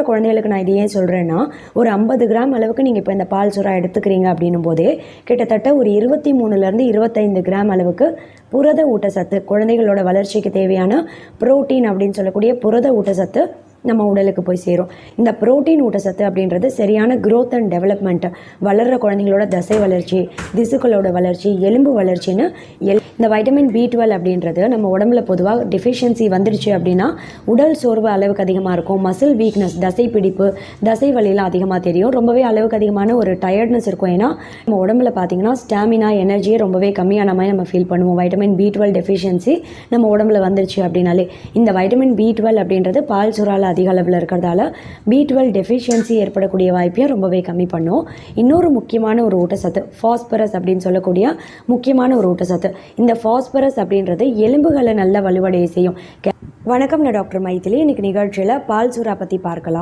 குழந்தைகளுக்கு நான் இது ஏன் சொல்கிறேன்னா, ஒரு 50 கிராம் அளவுக்கு நீங்கள் இப்போ இந்த பால் சுறா எடுத்துக்கிறீங்க அப்படின்னும் போதே கிட்டத்தட்ட ஒரு 23லேருந்து 25 கிராம் அளவுக்கு புரத ஊட்டச்சத்து, குழந்தைகளோட வளர்ச்சிக்கு தேவையான புரோட்டீன் அப்படின்னு சொல்லக்கூடிய புரத ஊட்டச்சத்து நம்ம உடலுக்கு போய் சேரும். இந்த புரோட்டீன் ஊட்டச்சத்து அப்படின்றது சரியான growth அண்ட் டெவலப்மெண்ட், வளர்கிற குழந்தைங்களோட தசை வளர்ச்சி, திசுக்களோட வளர்ச்சி, எலும்பு வளர்ச்சின்னு இந்த வைட்டமின் B12 அப்படின்றது நம்ம உடம்புல பொதுவாக டெஃபிஷியன்சி வந்துடுச்சு அப்படின்னா உடல் சோர்வு அளவுக்கு அதிகமாக இருக்கும், மசில் வீக்னஸ், தசை பிடிப்பு, தசை வலியெல்லாம் அதிகமாக தெரியும், ரொம்பவே அளவுக்கு அதிகமான ஒரு டயர்ட்னஸ் இருக்கும். ஏன்னா நம்ம உடம்புல பார்த்தீங்கன்னா ஸ்டாமினா, எனர்ஜியே ரொம்பவே கம்மியான மாதிரி நம்ம ஃபீல் பண்ணுவோம். வைட்டமின் B12 டெஃபிஷியன்சி நம்ம உடம்புல வந்துடுச்சு அப்படின்னாலே இந்த வைட்டமின் B12 அப்படின்றது பால் சுறால அதிக அளவில் இருக்கிறதால B12 டெஃபிஷியன்சி ஏற்படக்கூடிய வாய்ப்பையும் ரொம்பவே கம்மி பண்ணும். இன்னொரு முக்கியமான ஒரு ஊட்டச்சத்து ஃபாஸ்பரஸ் அப்படின்னு சொல்லக்கூடிய முக்கியமான ஒரு ஊட்டச்சத்து. இந்த ஃபாஸ்பரஸ் அப்படின்றது எலும்புகளை நல்ல வலுவடைய செய்யும். வணக்கம், நான் டாக்டர் மைதிலி. இன்னைக்கு நிகழ்ச்சியில் பால் சுறா பற்றி பார்க்கலாம்.